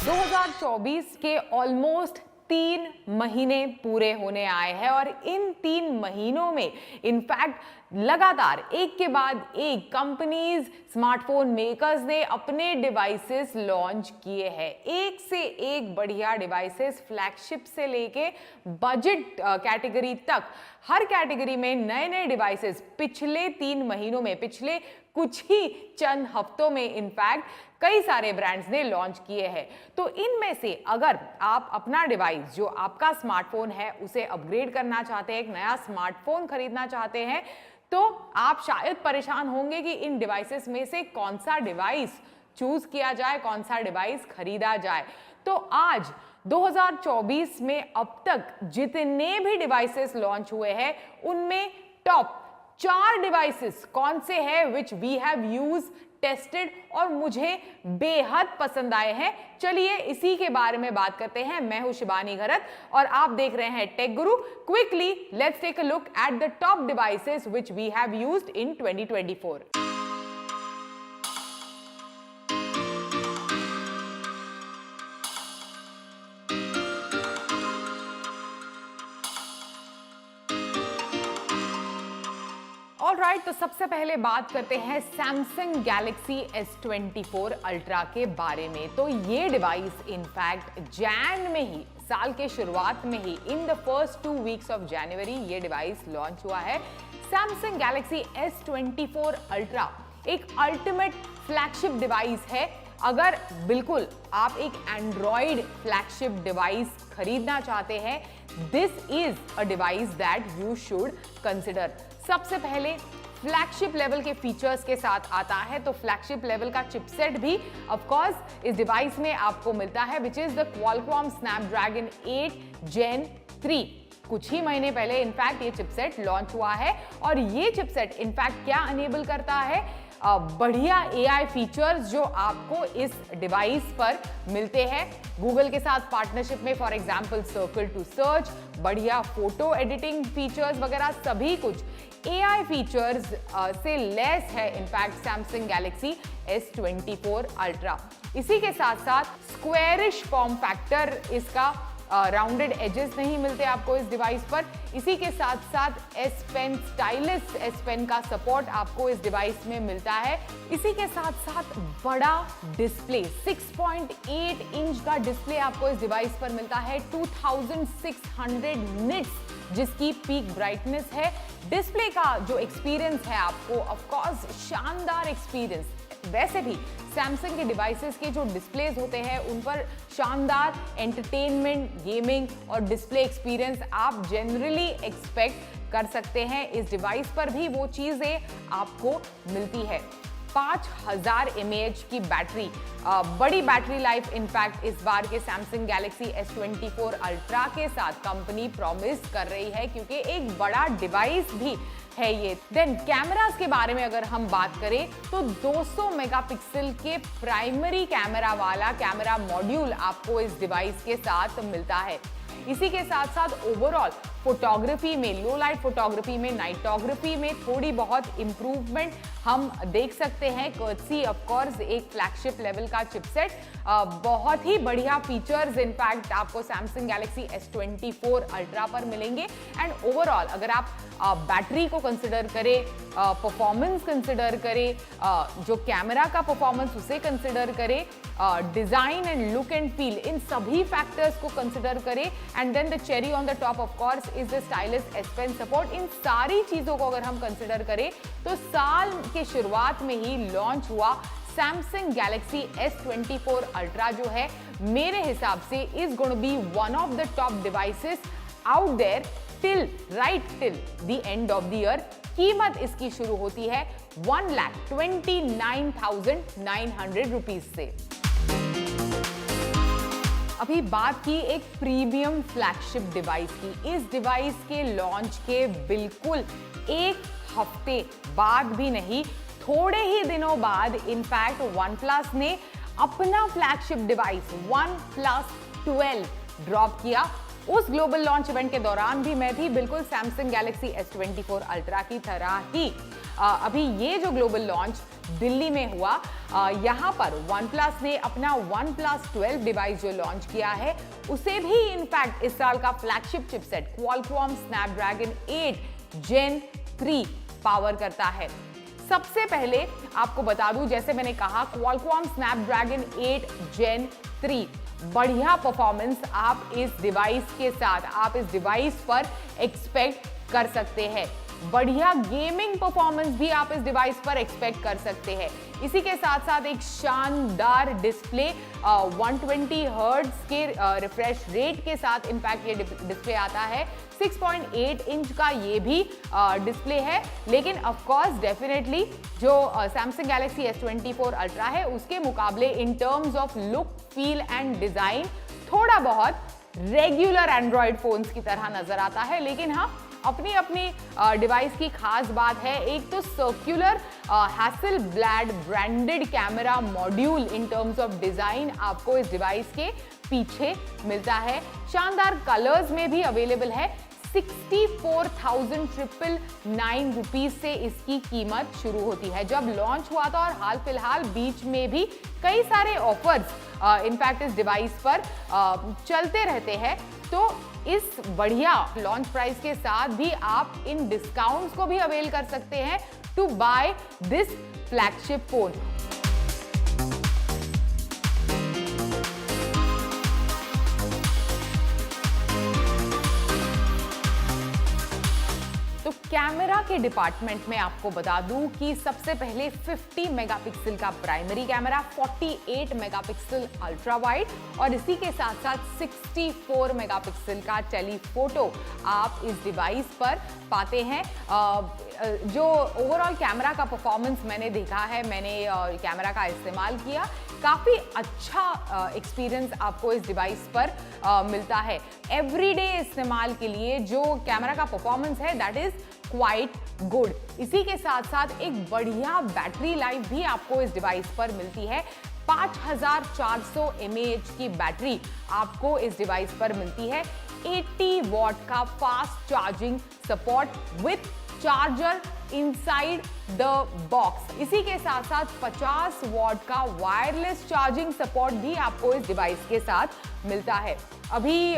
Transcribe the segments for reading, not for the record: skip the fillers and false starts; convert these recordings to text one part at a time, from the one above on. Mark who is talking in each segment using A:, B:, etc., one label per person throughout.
A: 2024 के ऑलमोस्ट 3 महीने पूरे होने आए हैं और इन 3 महीनों में इनफैक्ट लगातार एक के बाद एक कंपनीज, स्मार्टफोन मेकर्स ने अपने डिवाइसेस लॉन्च किए हैं। एक से एक बढ़िया डिवाइसेस, फ्लैगशिप से लेके बजट कैटेगरी तक, हर कैटेगरी में नए नए डिवाइसेस पिछले 3 महीनों में, पिछले कुछ ही चंद हफ्तों में इनफैक्ट कई सारे ब्रांड्स ने लॉन्च किए हैं। तो इनमें से अगर आप अपना डिवाइस, जो आपका स्मार्टफोन है, उसे अपग्रेड करना चाहते हैं, एक नया स्मार्टफोन खरीदना चाहते हैं, तो आप शायद परेशान होंगे कि इन डिवाइसेस में से कौन सा डिवाइस चूज किया जाए, कौन सा डिवाइस खरीदा जाए। तो आज 2024 में अब तक जितने भी डिवाइसेस लॉन्च हुए हैं, उनमें टॉप 4 डिवाइसेस कौन से हैं which we have use, tested और मुझे बेहद पसंद आए हैं। चलिए इसी के बारे में बात करते हैं। मैं हूं शिवानी घरत और आप देख रहे हैं tech guru. Quickly let's take a look at the top devices which we have used in 2024। Alright, तो सबसे पहले बात करते हैं सैमसंग गैलेक्सी S24 अल्ट्रा के बारे में। तो ये डिवाइस इनफैक्ट जैन में ही, साल के शुरुआत में ही, in the first 2 weeks of January ये डिवाइस लॉन्च हुआ है। सैमसंग गैलेक्सी S24 अल्ट्रा एक अल्टीमेट फ्लैगशिप डिवाइस है। अगर बिल्कुल आप एक एंड्रॉइड फ्लैगशिप डिवाइस खरीदना चाहते हैं, this is a device that you should consider. सबसे पहले फ्लैगशिप लेवल के फीचर्स के साथ आता है, तो फ्लैगशिप लेवल का चिपसेट भी ऑफ कोर्स इस डिवाइस में आपको मिलता है, which is the Qualcomm Snapdragon 8 Gen 3। कुछ ही महीने पहले इनफैक्ट ये चिपसेट लॉन्च हुआ है और ये चिपसेट इनफैक्ट क्या अनेबल करता है, बढ़िया AI फीचर्स जो आपको इस डिवाइस पर मिलते हैं। गूगल के साथ पार्टनरशिप में for example circle to search, बढ़िया फोटो एडिटिंग फीचर्स वगैरह सभी कुछ AI फीचर्स से लेस है in fact Samsung Galaxy S24 ultra. इसी के साथ साथ स्क्वेरिश फॉर्म फैक्टर, इसका राउंडेड एजेस नहीं मिलते आपको इस डिवाइस पर। इसी के साथ साथ S Pen stylish S Pen का सपोर्ट आपको इस डिवाइस में मिलता है। इसी के साथ साथ बड़ा डिस्प्ले, 6.8 इंच का डिस्प्ले आपको इस डिवाइस पर मिलता है, 2600 निट्स जिसकी पीक ब्राइटनेस है। डिस्प्ले का जो एक्सपीरियंस है आपको ऑफ कोर्स शानदार एक्सपीरियंस। वैसे भी सैमसंग के डिवाइसेस के जो डिस्प्लेज होते हैं उन पर शानदार एंटरटेनमेंट, गेमिंग और डिस्प्ले एक्सपीरियंस आप जनरली एक्सपेक्ट कर सकते हैं। इस डिवाइस पर भी वो चीजें आपको मिलती है। 5000 mAh की बैटरी, बड़ी बैटरी लाइफ इनफैक्ट इस बार के सैमसंग गैलेक्सी S24 अल्ट्रा के साथ कंपनी प्रॉमिस कर रही है, क्योंकि एक बड़ा डिवाइस भी है ये। देन कैमरास के बारे में अगर हम बात करें तो 200 मेगापिक्सल के प्राइमरी कैमरा वाला कैमरा मॉड्यूल आपको इस डिवाइस के साथ मिलता है। इसी के साथ साथ ओवरऑल फोटोग्राफी में, लो लाइट फोटोग्राफी में, नाइटोग्राफी में थोड़ी बहुत इंप्रूवमेंट हम देख सकते हैं, कर्टसी ऑफ कोर्स एक फ्लैगशिप लेवल का चिपसेट। बहुत ही बढ़िया फीचर्स इनफैक्ट आपको सैमसंग गैलेक्सी S24 अल्ट्रा पर मिलेंगे। एंड ओवरऑल अगर आप बैटरी को कंसिडर करें, परफॉर्मेंस कंसिडर करें, जो कैमरा का परफॉर्मेंस उसे कंसिडर करें, design and look and feel, इन सभी फैक्टर्स को कंसिडर करें, and then the cherry on the top of course is the stylish S Pen support. इन सारी चीजों को अगर हम कंसिडर करें तो साल के शुरुआत में ही लॉन्च हुआ सैमसंग गैलेक्सी S24 अल्ट्रा जो है, मेरे हिसाब से is going to be one of the top devices out there till the end of the year. कीमत इसकी शुरू होती है 1,29,900 रुपीज से। अभी बात की एक प्रीमियम फ्लैगशिप डिवाइस की। इस डिवाइस के लॉन्च के बिल्कुल एक हफ्ते बाद भी नहीं, थोड़े ही दिनों बाद इनफैक्ट OnePlus ने अपना फ्लैगशिप डिवाइस OnePlus 12 ड्रॉप किया। उस ग्लोबल लॉन्च इवेंट के दौरान भी मैं थी, बिल्कुल सैमसंग गैलेक्सी S24 अल्ट्रा की तरह ही। अभी ये जो ग्लोबल लॉन्च दिल्ली में हुआ, यहाँ पर OnePlus ने अपना OnePlus 12 डिवाइस जो लॉन्च किया है उसे भी इनफैक्ट इस साल का flagship chipset Qualcomm Snapdragon 8 Gen 3 power करता है। सबसे पहले आपको बता दूं, जैसे मैंने कहा, Qualcomm Snapdragon 8 Gen 3 बढ़िया परफॉर्मेंस आप इस डिवाइस पर एक्सपेक्ट कर सकते हैं। बढ़िया गेमिंग परफॉर्मेंस भी आप इस डिवाइस पर एक्सपेक्ट कर सकते हैं। इसी के साथ साथ एक शानदार डिस्प्ले 120 हर्ट्ज के रिफ्रेश रेट के साथ इनफैक्ट ये डिस्प्ले आता है। 6.8 इंच का ये भी डिस्प्ले है, लेकिन ऑफ कोर्स डेफिनेटली जो Samsung Galaxy S24 Ultra है उसके मुकाबले इन terms of look, feel and design थोड़ा बहुत रेगुलर एंड्रॉयड फोन्स की तरह नजर आता है। लेकिन हाँ, अपनी अपनी डिवाइस की खास बात है। एक तो circular Hasselblad branded camera module in terms of design आपको इस डिवाइस के पीछे मिलता है। शानदार कलर्स में भी अवेलेबल है। 64,999 रुपीज से इसकी कीमत शुरू होती है। जब लॉन्च हुआ था और हाल फिलहाल बीच में भी कई सारे ऑफर्स इनफैक्ट इस डिवाइस पर चलते रहते हैं, तो इस बढ़िया लॉन्च प्राइस के साथ भी आप इन डिस्काउंट्स को भी अवेल कर सकते हैं to buy this flagship phone. तो कैमरा के डिपार्टमेंट में आपको बता दूं कि सबसे पहले 50 मेगापिक्सल का primary camera, 48 megapixel ultra wide और इसी के साथ साथ 64 मेगापिक्सल का टेलीफोटो आप इस डिवाइस पर पाते हैं। जो ओवरऑल कैमरा का परफॉर्मेंस मैंने देखा है, मैंने कैमरा का इस्तेमाल किया, काफ़ी अच्छा एक्सपीरियंस आपको इस डिवाइस पर मिलता है। एवरीडे इस्तेमाल के लिए जो कैमरा का परफॉर्मेंस है दैट इज क्वाइट गुड। इसी के साथ साथ एक बढ़िया बैटरी लाइफ भी आपको इस डिवाइस पर मिलती है। 5400 mAh की बैटरी आपको इस डिवाइस पर मिलती है। 80 वॉट का fast charging support with charger inside the box. इसी के साथ साथ 50 वॉट का वायरलेस चार्जिंग सपोर्ट भी आपको इस डिवाइस के साथ मिलता है। अभी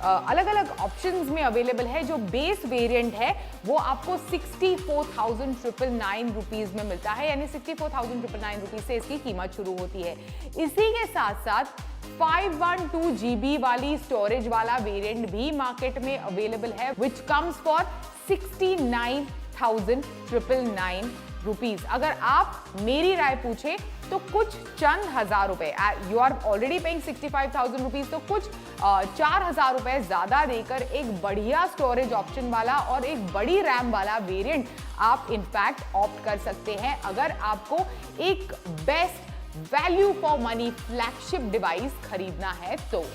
A: अलग अलग ऑप्शंस में अवेलेबल है। जो बेस वेरिएंट है वो आपको 64,999 रुपीज में मिलता है, यानी 64,999 रुपीज से इसकी कीमत शुरू होती है। इसी के साथ साथ 512 GB वाली स्टोरेज वाला वेरिएंट भी मार्केट में अवेलेबल है, विच कम्स फॉर 69,999 रुपीज। अगर आप मेरी राय पूछे तो कुछ चंद हजार रुपए, you are already paying 65,000 rupees, तो कुछ 4,000 रुपए ज्यादा देकर एक बढ़िया स्टोरेज ऑप्शन वाला और एक बड़ी रैम वाला वेरिएंट आप इनफैक्ट ऑप्ट कर सकते हैं, अगर आपको एक best value for money flagship device खरीदना है तो।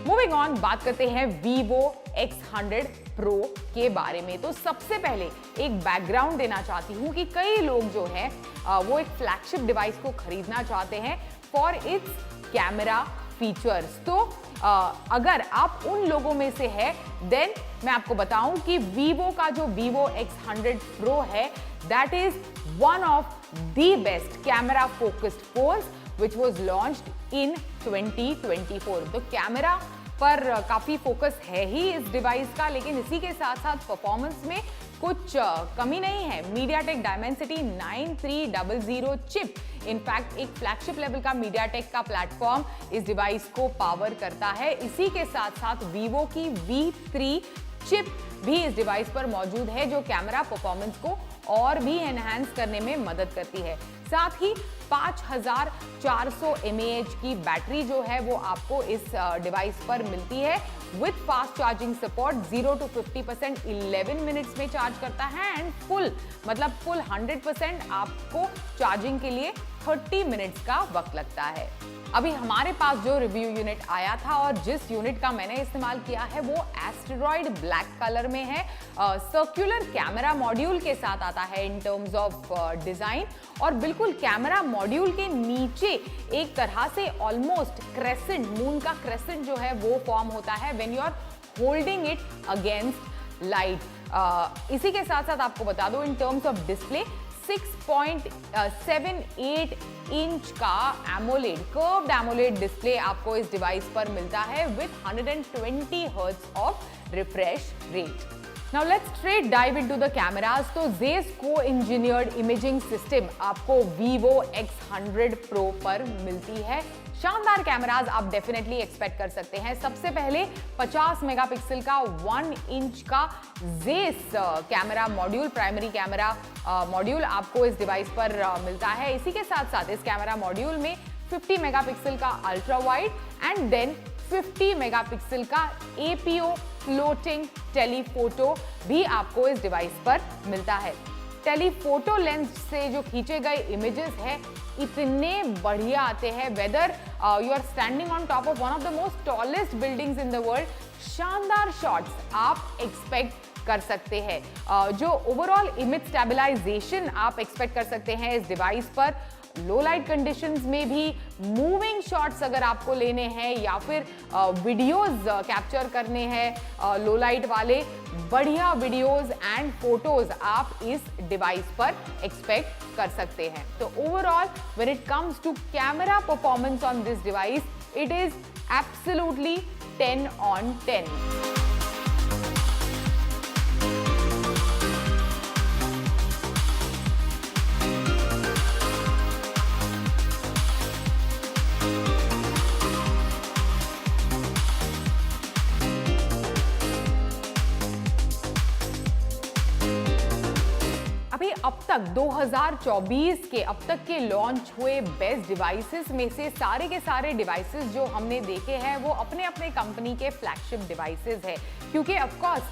A: मूविंग ऑन, बात करते हैं Vivo X100 Pro के बारे में। तो सबसे पहले एक बैकग्राउंड देना चाहती हूं कि कई लोग जो है वो एक फ्लैगशिप डिवाइस को खरीदना चाहते हैं फॉर इट्स कैमरा फीचर्स। तो अगर आप उन लोगों में से है देन मैं आपको बताऊं कि Vivo का जो Vivo X100 Pro है that is one of the best camera focused phones which was launched in 2024। तो कैमरा पर काफी फोकस है ही इस डिवाइस का, लेकिन इसी के साथ साथ परफॉर्मेंस में कुछ कमी नहीं है। MediaTek Dimensity 9300 चिप इनफैक्ट एक फ्लैगशिप लेवल का MediaTek का प्लेटफॉर्म इस डिवाइस को पावर करता है। इसी के साथ साथ Vivo की V3 चिप भी इस डिवाइस पर मौजूद है, जो कैमरा परफॉर्मेंस को और भी एनहांस करने में मदद करती है। साथ ही 5400 mAh की बैटरी जो है वो आपको इस डिवाइस पर मिलती है with fast charging support. 0 to 50% 11 minutes में चार्ज करता है एंड फुल 100% आपको चार्जिंग के लिए 30 मिनट्स का वक्त लगता है। अभी हमारे पास जो रिव्यू यूनिट आया था और जिस यूनिट का मैंने इस्तेमाल किया है वो एस्टेरॉयड ब्लैक कलर में है। सर्कुलर कैमरा मॉड्यूल के साथ आता है इन टर्म्स ऑफ डिजाइन, और बिल्कुल कैमरा मॉड्यूल के नीचे एक तरह से ऑलमोस्ट क्रेसेंट, मून का क्रेसेंट जो है वो फॉर्म होता है when you are holding it against light. इसी के साथ साथ आपको बता दो in terms of display 6.78 inch का एमोलेड कर्व्ड एमोलेड डिस्प्ले आपको इस डिवाइस पर मिलता है with 120 hertz of refresh rate. Now let's straight dive into the cameras। तो Zeiss co-engineered imaging system आपको Vivo X100 Pro पर मिलती है। शानदार कैमराज आप डेफिनेटली एक्सपेक्ट कर सकते हैं। सबसे पहले 50 मेगापिक्सल का 1 इंच का Zeiss camera module, primary camera module आपको इस डिवाइस पर मिलता है। इसी के साथ साथ इस कैमरा मॉड्यूल में 50 मेगापिक्सल का ultra wide and then 50 megapixel का APO फ्लोटिंग टेलीफोटो भी आपको इस डिवाइस पर मिलता है। टेलीफोटो लेंस से जो खींचे गए इमेजेस है इतने बढ़िया आते हैं, whether you are standing on top of one of the most tallest buildings in the world, शानदार शॉट्स आप एक्सपेक्ट कर सकते हैं। जो ओवरऑल इमेज स्टेबलाइजेशन आप एक्सपेक्ट कर सकते हैं इस डिवाइस पर, लो लाइट कंडीशंस में भी मूविंग शॉट्स अगर आपको लेने हैं या फिर वीडियोस कैप्चर करने हैं लो लाइट वाले, बढ़िया वीडियोस एंड फोटोज आप इस डिवाइस पर एक्सपेक्ट कर सकते हैं। तो overall when it comes to camera performance on this device, it is absolutely 10 on 10। अभी अब तक 2024 के अब तक के लॉन्च हुए बेस्ट डिवाइसेस में से सारे के सारे डिवाइसेस जो हमने देखे हैं वो अपने अपने कंपनी के फ्लैगशिप डिवाइसेस है, क्योंकि ऑफ कोर्स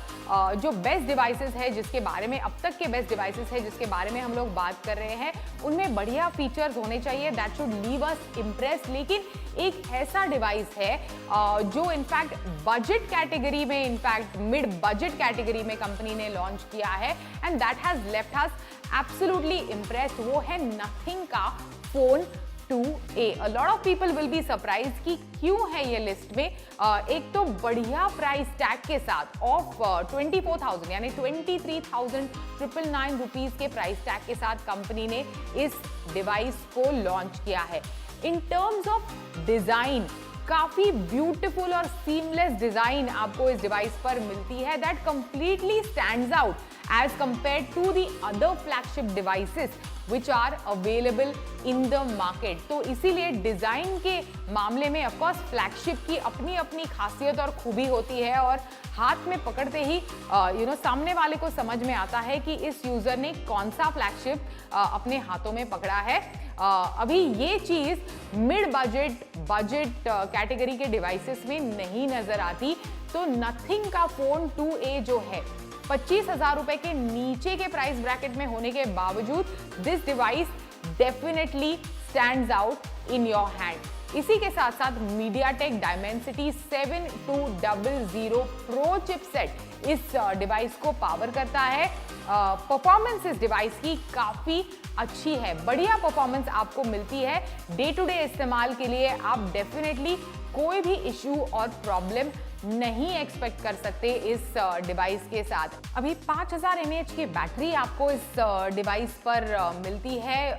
A: जो बेस्ट डिवाइसेस है जिसके बारे में अब तक के बेस्ट डिवाइसेस है जिसके बारे में हम लोग बात कर रहे हैं उनमें बढ़िया फीचर्स होने चाहिए, that should leave us impress. लेकिन एक ऐसा डिवाइस है जो इनफैक्ट बजट कैटेगरी में, इनफैक्ट मिड बजट कैटेगरी में कंपनी ने लॉन्च किया है and that has left us absolutely impressed. वो है नथिंग का phone 2A। A lot of people will be surprised कि क्यों है ये लिस्ट में। एक तो बढ़िया प्राइस टैग के साथ ऑफ 24,000 यानी 23,999 रुपीज के प्राइस टैग के साथ कंपनी ने इस डिवाइस को लॉन्च किया है। इन टर्म्स ऑफ डिजाइन काफी ब्यूटीफुल और सीमलेस डिजाइन आपको इस डिवाइस पर मिलती है that completely stands out as compared to the other flagship devices which are available in the market। तो इसीलिए डिजाइन के मामले में ऑफ कोर्स फ्लैगशिप की अपनी अपनी खासियत और खूबी होती है और हाथ में पकड़ते ही सामने वाले को समझ में आता है कि इस यूजर ने कौन सा फ्लैगशिप अपने हाथों में पकड़ा है। अभी ये चीज मिड बजट कैटेगरी के डिवाइसेस में नहीं नजर आती। तो नथिंग का फोन 2A जो है 25,000 रुपए के नीचे के प्राइस ब्रैकेट में होने के बावजूद this device definitely stands out in your hand. इसी के साथ साथ MediaTek Dimensity 7200 Pro चिपसेट इस डिवाइस को पावर करता है। परफॉर्मेंस इस डिवाइस की काफी अच्छी है, बढ़िया परफॉर्मेंस आपको मिलती है। डे टू डे इस्तेमाल के लिए आप डेफिनेटली कोई भी इश्यू और प्रॉब्लम नहीं एक्सपेक्ट कर सकते इस डिवाइस के साथ। अभी 5000 mAh की बैटरी आपको इस डिवाइस पर मिलती है।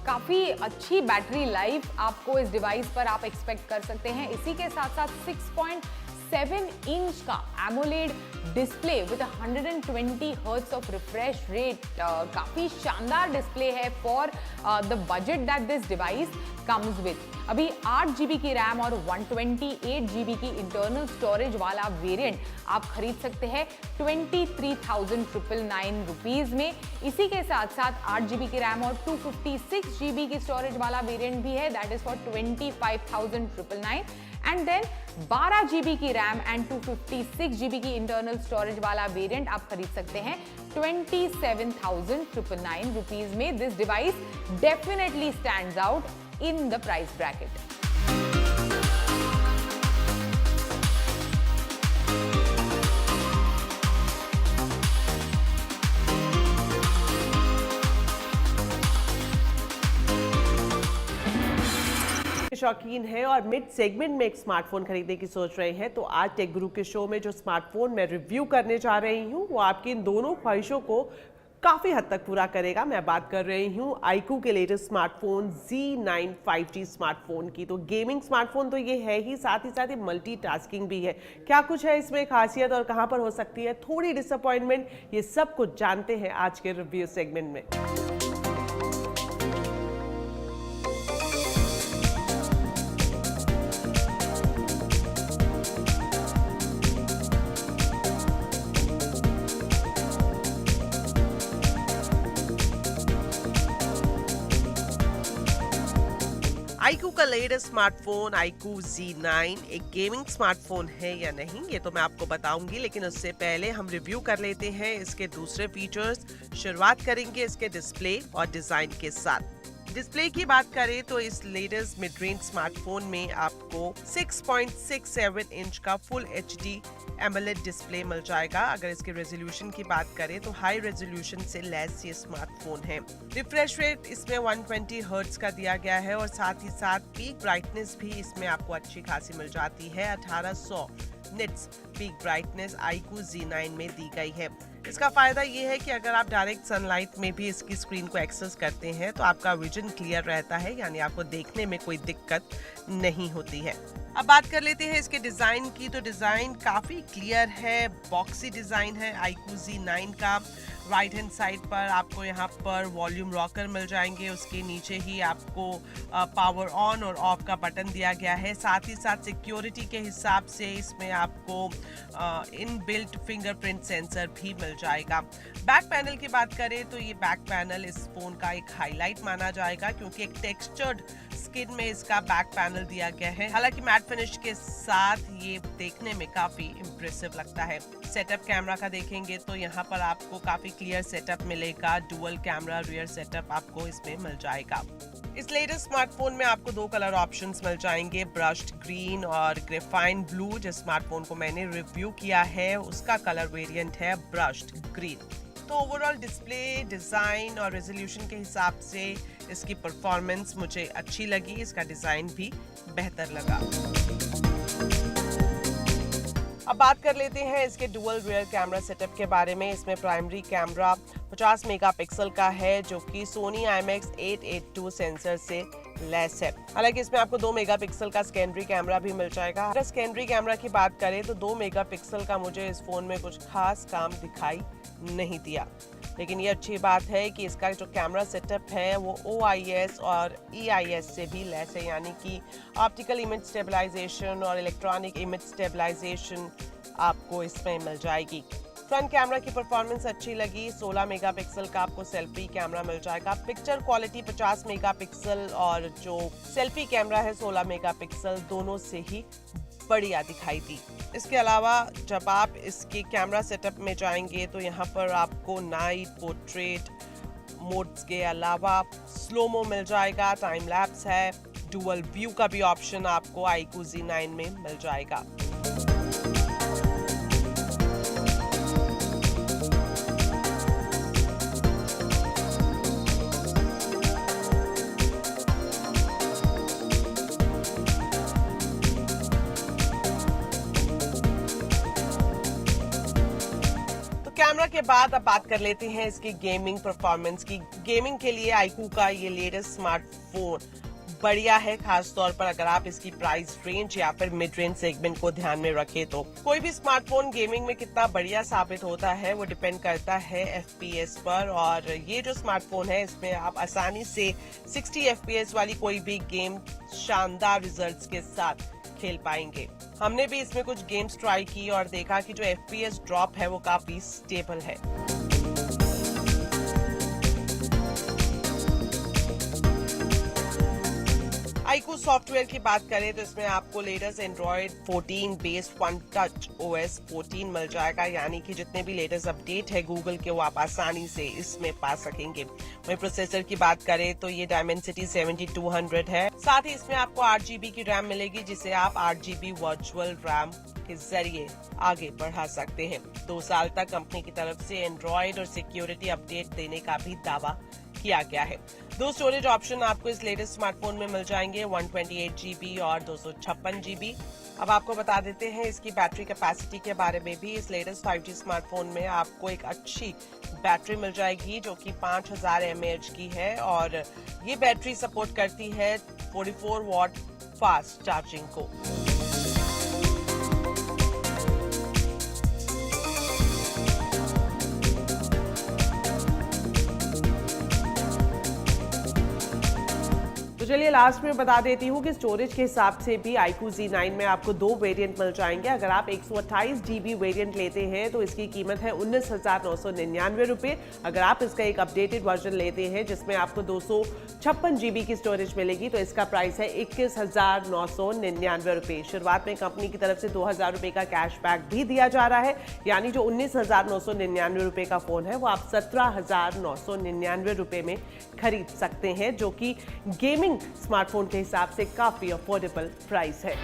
A: काफ़ी अच्छी बैटरी लाइफ आपको इस डिवाइस पर आप एक्सपेक्ट कर सकते हैं। इसी के साथ साथ 6.7 इंच का AMOLED display with 120 hertz of refresh rate, काफ़ी शानदार डिस्प्ले है for the budget that this device comes with. अभी 8 GB की रैम और 128 GB की इंटरनल स्टोरेज वाला वेरिएंट आप खरीद सकते हैं 23,999 रुपीज में। इसी के साथ साथ 8 GB की रैम और 256 GB की स्टोरेज वाला वेरिएंट भी है, that is for 25,999। And then 12 GB की रैम एंड 256 GB की इंटरनल स्टोरेज वाला वेरिएंट आप खरीद सकते हैं 27,999 रुपीज में। This device definitely stands out in the price bracket।
B: शौकीन हैं और मिड सेगमेंट में एक स्मार्टफोन खरीदने की सोच रहे हैं, तो आज टेक गुरु के शो में जो स्मार्टफोन मैं रिव्यू करने जा रही हूँ वो आपकी इन दोनों ख्वाहिशों को काफ़ी हद तक पूरा करेगा। मैं बात कर रही हूँ iQOO के latest smartphone Z9 5G smartphone की। तो गेमिंग स्मार्टफोन तो ये है ही, साथ ही मल्टीटास्किंग भी है। क्या कुछ है इसमें खासियत और कहाँ पर हो सकती है थोड़ी डिसअपॉइंटमेंट, ये सब कुछ जानते हैं आज के रिव्यू सेगमेंट में। iQOO का लेटेस्ट स्मार्टफोन iQOO Z9 एक गेमिंग स्मार्टफोन है या नहीं, ये तो मैं आपको बताऊंगी, लेकिन उससे पहले हम रिव्यू कर लेते हैं इसके दूसरे फीचर्स। शुरुआत करेंगे इसके डिस्प्ले और डिजाइन के साथ। डिस्प्ले की बात करें तो इस लेटेस्ट मिड रेंज स्मार्टफोन में आपको 6.67 इंच का फुल HD AMOLED डिस्प्ले मिल जाएगा। अगर इसके रेजोल्यूशन की बात करें तो हाई रेजोल्यूशन से लेस ये स्मार्टफोन है। रिफ्रेश रेट इसमें 120 हर्ट्ज का दिया गया है और साथ ही साथ पीक ब्राइटनेस भी इसमें आपको अच्छी खासी मिल जाती है। 1800 nits peak brightness iQOO Z9 में दी गई है। इसका फायदा ये है कि अगर आप डायरेक्ट सनलाइट में भी इसकी स्क्रीन को एक्सेस करते हैं तो आपका विजन क्लियर रहता है, यानी आपको देखने में कोई दिक्कत नहीं होती है। अब बात कर लेते हैं इसके डिजाइन की। तो डिजाइन काफी क्लियर है, बॉक्सी डिजाइन है iQOO Z9 का। राइट हैंड साइड पर आपको यहाँ पर वॉल्यूम रॉकर मिल जाएंगे, उसके नीचे ही आपको पावर ऑन और ऑफ का बटन दिया गया है। साथ ही साथ सिक्योरिटी के हिसाब से इसमें आपको इनबिल्ट फिंगरप्रिंट सेंसर भी मिल जाएगा। बैक पैनल की बात करें तो ये बैक पैनल इस फोन का एक हाईलाइट माना जाएगा, क्योंकि एक टेक्सचर्ड स्किन में इसका बैक पैनल दिया गया है। हालांकि मैट फिनिश के साथ ये देखने में काफी इम्प्रेसिव लगता है। सेटअप कैमरा का देखेंगे तो यहाँ पर आपको काफी क्लियर सेटअप मिलेगा। डुअल कैमरा रियर सेटअप आपको इसमें मिल जाएगा। इस लेटेस्ट स्मार्टफोन में आपको दो कलर ऑप्शंस मिल जाएंगे, ब्रश्ड ग्रीन और ग्रेफाइन ब्लू। जिस स्मार्टफोन को मैंने रिव्यू किया है उसका कलर वेरिएंट है ब्रश्ड ग्रीन। तो ओवरऑल डिस्प्ले, डिजाइन और रेजोल्यूशन के हिसाब से इसकी परफॉर्मेंस मुझे अच्छी लगी, इसका डिजाइन भी बेहतर लगा। अब बात कर लेते हैं इसके डुअल रियर कैमरा सेटअप के बारे में। इसमें प्राइमरी कैमरा 50 मेगापिक्सल का है, जो कि सोनी IMX882 सेंसर से लेस है। हालांकि इसमें आपको 2 मेगापिक्सल का सेकेंडरी कैमरा भी मिल जाएगा। अगर सेकेंडरी कैमरा की बात करें तो 2 मेगापिक्सल का मुझे इस फोन में कुछ खास काम दिखाई नहीं दिया, लेकिन ये अच्छी बात है कि इसका जो कैमरा सेटअप है वो OIS और EIS से भी लेस है, यानी कि ऑप्टिकल इमेज स्टेबलाइजेशन और इलेक्ट्रॉनिक इमेज स्टेबलाइजेशन आपको इसमें मिल जाएगी। फ्रंट कैमरा की परफॉर्मेंस अच्छी लगी। 16 मेगापिक्सल का आपको सेल्फी कैमरा मिल जाएगा। पिक्चर क्वालिटी 50 मेगापिक्सल और जो सेल्फी कैमरा है 16 मेगापिक्सल, दोनों से ही बढ़िया दिखाई दी। इसके अलावा जब आप इसके कैमरा सेटअप में जाएंगे तो यहाँ पर आपको नाइट, पोर्ट्रेट मोड्स के अलावा स्लोमो मिल जाएगा, टाइम लैप्स है, डुअल व्यू का भी ऑप्शन आपको iQOO Z9 में मिल जाएगा। कैमरा के बाद अब बात कर लेते हैं इसकी गेमिंग परफॉर्मेंस की। गेमिंग के लिए iQOO का ये लेटेस्ट स्मार्टफोन बढ़िया है, खास तौर पर अगर आप इसकी प्राइस रेंज या फिर मिड रेंज सेगमेंट को ध्यान में रखें तो। कोई भी स्मार्टफोन गेमिंग में कितना बढ़िया साबित होता है वो डिपेंड करता है FPS पर, और ये जो स्मार्टफोन है इसमें आप आसानी से 60 FPS वाली कोई भी गेम शानदार रिजल्ट्स के साथ खेल पाएंगे। हमने भी इसमें कुछ गेम्स ट्राई की और देखा कि जो FPS ड्रॉप है वो काफी स्टेबल है। iQOO सॉफ्टवेयर की बात करें तो इसमें आपको latest Android 14 based one touch OS 14 मिल जाएगा, यानी कि जितने भी लेटेस्ट अपडेट है गूगल के वो आप आसानी से इसमें पा सकेंगे। वहीं प्रोसेसर की बात करें तो ये Dimensity 7200 है। साथ ही इसमें आपको 8GB की रैम मिलेगी, जिसे आप 8GB वर्चुअल रैम के जरिए आगे बढ़ा सकते हैं। 2 साल तक कंपनी की तरफ से एंड्रॉइड और सिक्योरिटी अपडेट देने का भी दावा किया गया है। 2 स्टोरेज ऑप्शन आपको इस लेटेस्ट स्मार्टफोन में मिल जाएंगे, 128 GB और 256 GB। अब आपको बता देते हैं इसकी बैटरी कैपेसिटी के बारे में भी। इस लेटेस्ट 5G स्मार्टफोन में आपको एक अच्छी बैटरी मिल जाएगी जो कि 5000 mAh की है और ये बैटरी सपोर्ट करती है 44 वॉट फास्ट चार्जिंग को। तो चलिए लास्ट में बता देती हूँ कि स्टोरेज के हिसाब से भी iQOO Z9 में आपको 2 वेरिएंट मिल जाएंगे। अगर आप 128 GB वेरिएंट लेते हैं तो इसकी कीमत है 19,999 रुपये। अगर आप इसका एक अपडेटेड वर्जन लेते हैं जिसमें आपको 256 GB की स्टोरेज मिलेगी तो इसका प्राइस है 21,999 रुपये। शुरुआत में कंपनी की तरफ से 2,000 रुपये का कैशबैक भी दिया जा रहा है, यानी जो 19,999 रुपये का फोन है वो आप 17,999 रुपये में खरीद सकते हैं, जो कि गेमिंग स्मार्टफोन के हिसाब से काफी अफोर्डेबल प्राइस है।